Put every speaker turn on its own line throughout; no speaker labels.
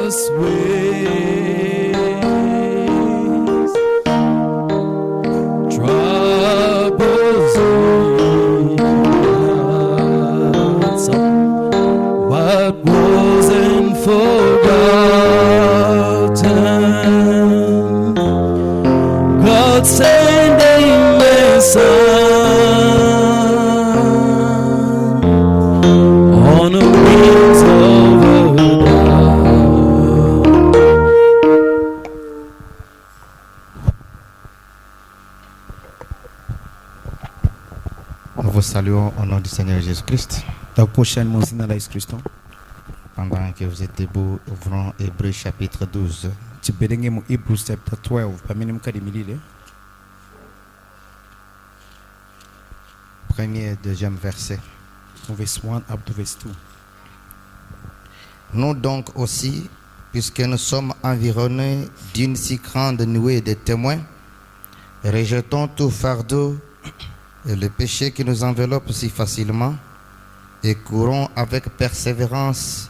marvelous ways. Troubles but wasn't forgotten. God sending His Son on the wings of a dove.
Nous vous saluons au nom du Seigneur Jésus-Christ. Pendant que vous êtes debout, ouvrons Hébreux chapitre 12.
Tibelenge mu Hebrews chapter 12 pamene mukadimilile
Premier et deuxième verset.
from verse 1 up to verse 2.
Nous donc aussi, puisque nous sommes environnés d'une si grande nuée de témoins, rejetons tout fardeau et le péché qui nous enveloppe si facilement et courons avec persévérance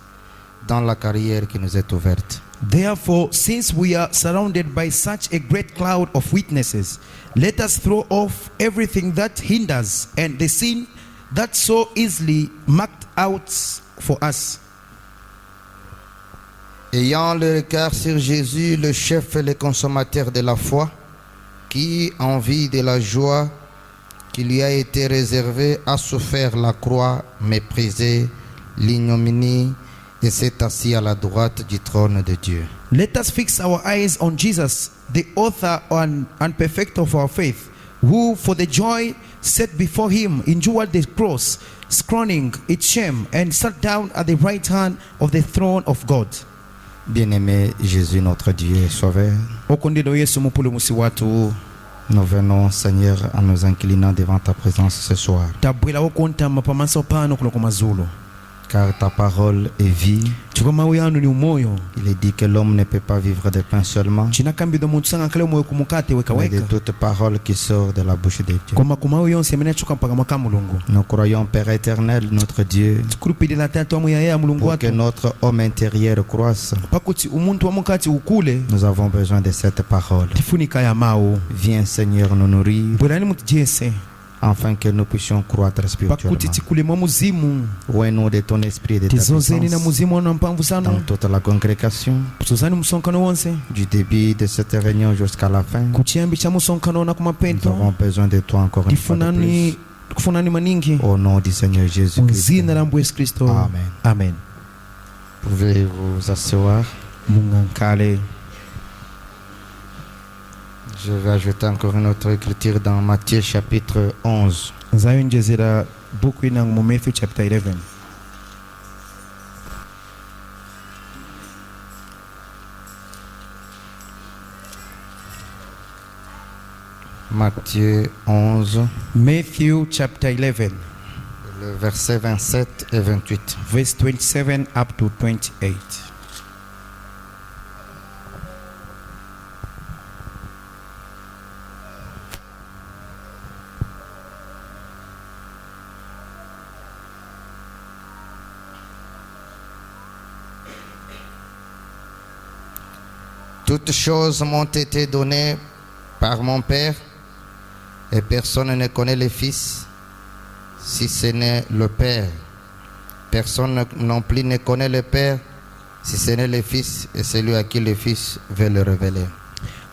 dans la carrière qui nous est ouverte.
Therefore, since we are surrounded by such a great cloud of witnesses, let us throw off everything that hinders and the sin that so easily marked out for us.
Ayant le regard sur Jésus, le chef et le consommateur de la foi, qui, en vue de la joie qui lui a été réservée, a souffert la croix, méprisé l'ignominie, et s'est assis à la droite du trône de Dieu.
Let us fix our eyes on Jesus, the author and perfecter of our faith, who for the joy set before him endured the cross, scorning its shame, and sat down at the right hand of the throne of God.
Bien-aimé Jésus, notre Dieu et Sauveur,
Okondilo Yesu mupulumusi watu
nous venons, Seigneur, en nous inclinant devant ta présence ce soir,
tabwela wokuntama pamaso pano kuno kumazulu
car ta parole est vie.
chiko mawu yanu ni umoyo
Il est dit que l'homme ne peut pas vivre de pain seulement,
chinakambido muntu sanga kale umoyo kumukate
mais de
wekaweka
toute parole qui sort de la bouche de Dieu.
koma kumawu yonse amene achuka mpaka mwaka mulungu
Nous croyons, Père éternel, notre Dieu,
tikulupilila tatu amwe ya mulungu
pour que
watu
notre homme intérieur croisse.
pakuti umuntu wa mukati ukule
Nous avons besoin de cette parole.
tifunika ya mawu
Viens, Seigneur, nous nourrir,
bwelani mutu jese
afin que nous puissions croître
pakuti
spirituellement.
tikule mwa muzimu
Au nom de ton esprit et de ta
tizozeni na
puissance,
muzimu wana mpamvu
dans
sanu
toute la congrégation,
tuzani musonkano wonse
du début de cette réunion jusqu'à la fin,
kuchiyambi cha musonkano na
nous
kumapento
avons besoin de toi encore une fois de plus.
kufunani maningi
Au nom du Seigneur Jésus-Christ.
muzina la Yesu Kristo.
Amen.
Amen.
Pouvez vous asseoir.
Mungankale.
Je vais ajouter encore une autre écriture dans Matthieu chapitre 11.
nzayonjezera buku inangu mu Matthew chapter 11.
Matthieu 11,
Matthew chapter 11
le verset 27 et 28.
verse 27 up to 28.
Toutes choses m'ont été données par mon Père, et personne ne connaît le Fils si ce n'est le Père. Personne non plus ne connaît le Père si ce n'est le Fils et celui à qui le Fils veut le révéler.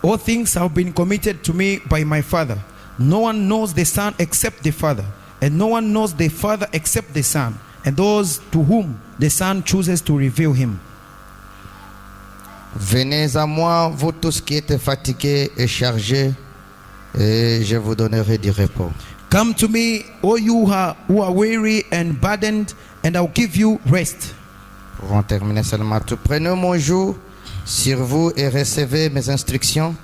All things have been committed to me by my Father. No one knows the Son except the Father, and no one knows the Father except the Son, and those to whom the Son chooses to reveal him.
Venez à moi, vous tous qui êtes fatigués et chargés, et je vous donnerai du repos.
Come to me, all you who are weary and burdened, and I'll give you rest.
Pour en terminer seulement tout. Prenez mon joug sur vous et recevez mes instructions,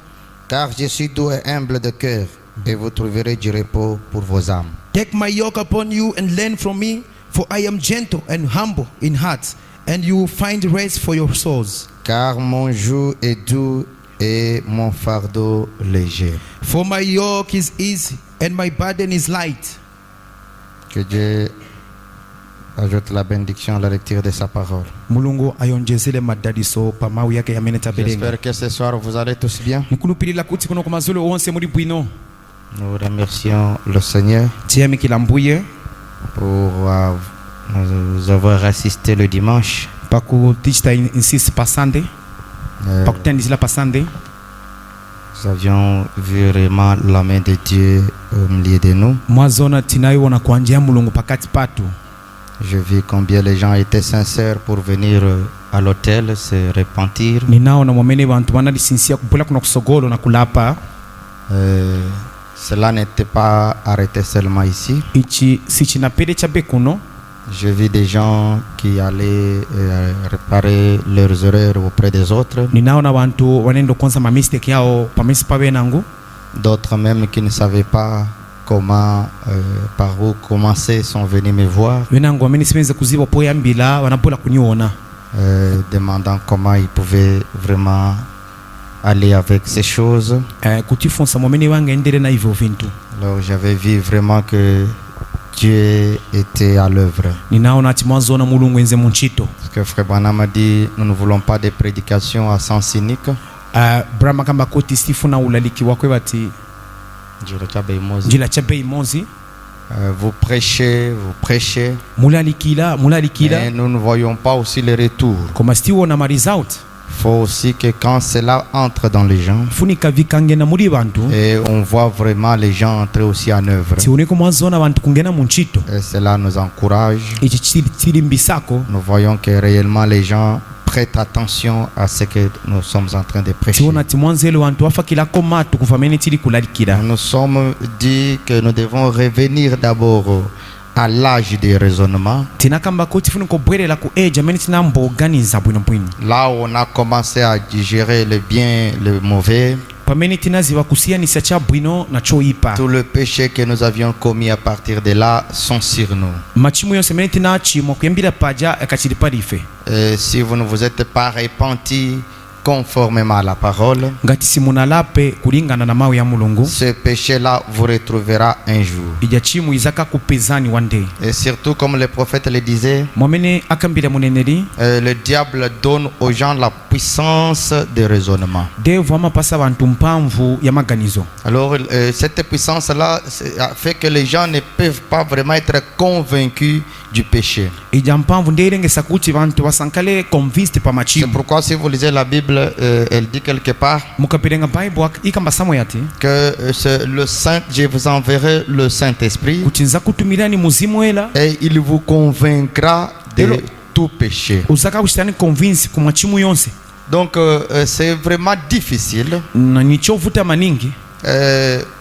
car je suis doux et humble de cœur, et vous trouverez du repos pour vos âmes.
Take my yoke upon you and learn from me, for I am gentle and humble in heart, and you will find rest for your souls.
Car mon joug est doux et mon fardeau léger.
For my yoke is easy and my burden is light.
Que Dieu ajoute la bénédiction à la lecture de sa parole.
mulungu ayonjezele madadiso pa mawu yake yamene tabelenga.
J'espère que ce soir vous allez tous bien.
Nikulupilila kuti kuno kumazulu onse muri bwino.
Nous remercions le Seigneur
Tiyami kilambuye
pour nous avoir assisté le dimanche.
pakutishita insist pasande
Euh,
pakutandizila pasande.
Nous avions vu vraiment la main de Dieu au milieu de nous.
Mwazona tinayiwona kwanja ya mulungu pakati patu.
Je vis combien les gens étaient sincères pour venir à l'hôtel se repentir.
Ninaona mwamene bantu banalisinsia kupula kuno kusogolo na kulapa.
Cela n'était pas arrêté seulement ici.
Ichi sichinapele chabe kuno.
Je vis des gens qui allaient réparer leurs erreurs auprès des autres.
Ninaona bantu wanendo kwanza ma mistake yao pamesi pabe nangu.
D'autres même qui ne savaient pas comment, par où commencer sont venus me voir,
Wenangu wamene sipenze kuziba poya mbila wanapola kuniona.
demandant comment ils pouvaient vraiment aller avec ces choses.
Kutifonsa mwamene wange endele na hivyo vintu.
Alors j'avais vu vraiment que Dieu était à l'œuvre.
Ninaona ati mwazona mulungu enze munchito.
Parce que Frère Branham a dit, nous ne voulons pas de prédications à sens cynique.
Brahma kamba koti sifuna ulaliki wakwe bati njila chabe imozi.
Vous prêchez,
Mulalikila
mais nous ne voyons pas aussi le retour.
koma stiwo na result.
Il faut aussi que quand cela entre dans les gens,
Funika vikange na muri bantu.
et on voit vraiment les gens entrer aussi en œuvre.
Tiuneko mwazona bantu kungena munchito.
Et cela nous encourage.
Ichi chili mbisako.
Nous voyons que réellement les gens prêtent attention à ce que nous sommes en train de prêcher.
Tiona timwanzelo wantu wafakila komatu kufamene chili kulalikila.
Nous nous sommes dit que nous devons revenir d'abord à l'âge des raisonnements.
Tinakamba koti funiko bwelela ku age meni tinambo organiza bwino bwino.
Là où on a commencé à digérer le bien, le mauvais,
Pameni tinaziwa kusianisa cha bwino na choipa.
tout le péché que nous avions commis à partir de là sont sur nous.
Machimu yose meni tinachimwa kuyambira paja akachili parife.
Et si vous ne vous êtes pas repenti conformément à la parole,
Ngati simunalape kulingana na mawe ya mulungu.
ce péché-là vous retrouvera un jour.
Ijachimu izaka kupezani one day.
Et surtout, comme le prophète le disait,
Mwamene akambira muneneri.
le diable donne aux gens la puissance de raisonnement.
Devu amapasa bantu mpamvu ya maganizo.
Alors, cette puissance-là a fait que les gens ne peuvent pas vraiment être convaincus du péché.
Ija mpamvu ndeirengesa kuti bantu basankale convinced pa
C'est
machimu.
pourquoi si vous lisez la Bible, elle dit quelque part
Mukapirenga Bible ikamba samoyati.
que je vous enverrai le Saint-Esprit
Kuti nza kutumirani muzimu ela.
et il vous convaincra de
Hello.
tout péché.
Uzaka kushitani convince ku machimu yonse.
Donc, c'est vraiment difficile
Na nichovuta maningi.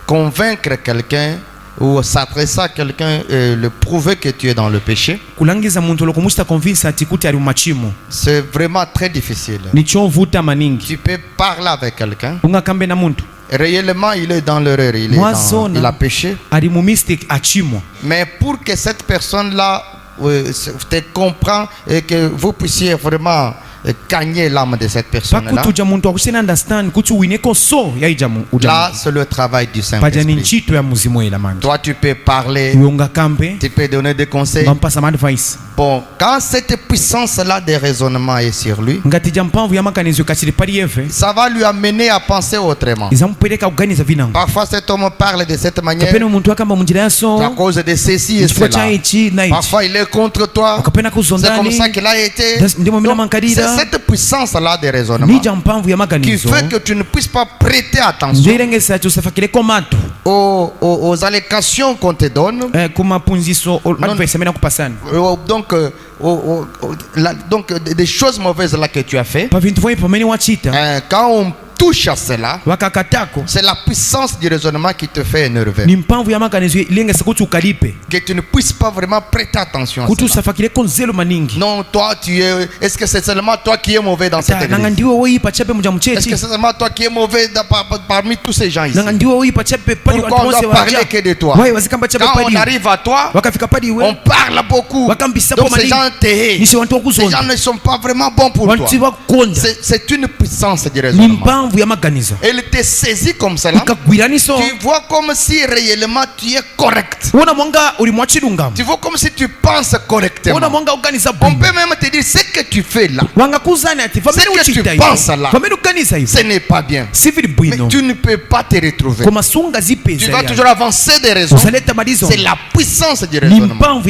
convaincre quelqu'un ou s'adresser à quelqu'un, le prouver que tu es dans le péché.
Kulangiza muntu lokumushita convince ati kuti ari machimu.
C'est vraiment très difficile.
Nichovuta maningi.
Tu peux parler avec quelqu'un.
Ungakambe na muntu.
Réellement, il est dans l'erreur, il a péché.
Ari mu mistake achimo.
Mais pour que cette personne-là te comprenne et que vous puissiez vraiment gagner l'âme de cette personne-là,
Pakutuja muntu akusena understand kuti uineko so ya ijamu.
là, c'est le travail du
Pajani
Saint-Esprit.
nchito ya muzimu ela man.
Toi, tu peux parler,
Ungakambe.
tu peux donner des conseils.
Ngampasa advice.
Bon, quand cette puissance-là de raisonnement est sur lui,
Ngatija mpamvu ya maganizo kachili pari eve.
ça va lui amener à penser autrement.
Izampeleka kuganiza vinango.
Parfois, cet homme parle de cette manière
Kapena muntu akamba munjira yaso.
à cause de ceci et
Chifukwa cha
cela.
ichi na ichi.
Parfois, il est contre toi.
Ukapena
C'est comme
kuzondani.
ça qu'il a été.
Ndimo mina
Donc,
mankadira.
c'est cette puissance-là de raisonnement
Nija mpamvu ya
qui
maganizo.
fait que tu ne puisses pas prêter attention
Ndirengesa chosafakile komatu.
aux allocations qu'on te donne.
Kuma punziso advice amena kupasana.
Donc, donc, des choses mauvaises là que tu as fait.
Pa vintu voi pameni wachita.
Quand on touche à cela,
Wakakatako.
c'est la puissance du raisonnement qui te fait énerver.
Ni mpamvu ya maganizo ilengesa kuti ukalipe.
Que tu ne puisses pas vraiment prêter attention à
Kuti
cela.
usafakile konzelo maningi.
Non, toi, est-ce que c'est seulement toi qui es mauvais dans cette
Nanga
église?
ndiwe woipa chape muja
Est-ce que
mchechi.
c'est seulement toi qui es mauvais parmi tous ces gens ici?
Nanga ndiwe woipa chape pali
Pourquoi on
watu
doit
wose
parler
waja.
que de toi?
Wai wazikamba chape
Quand on
pali.
arrive à toi,
Wakafika pali
on
we.
parle beaucoup.
Wakambisa
Donc
kwa
ces gens
maningi.
te haïssent.
Nisi wantu
Ces gens
wakuzonda.
ne sont pas vraiment bons pour toi.
Wantu wakonda.
C'est une puissance du
Ni
raisonnement.
mpamvu impamvu y'amaganizo
Elle te saisit comme ça là.
ikagwiraniso
Tu vois comme si réellement tu es correct.
ubona monga uri mu chilungamo
Tu vois comme si tu penses
ubona
correctement.
monga uganiza
On
bwino
peut même te dire ce que tu fais là.
wangakuzani ati
Ce que tu penses là.
famene uganiza
Ce
hivyo
n'est pas bien.
sivili
Mais
bwino
tu ne peux pas te retrouver.
komasunga
Tu
zipeza
vas toujours avancer des raisons.
uzaleta malizo
C'est la puissance du
ni
raisonnement.
mpanvu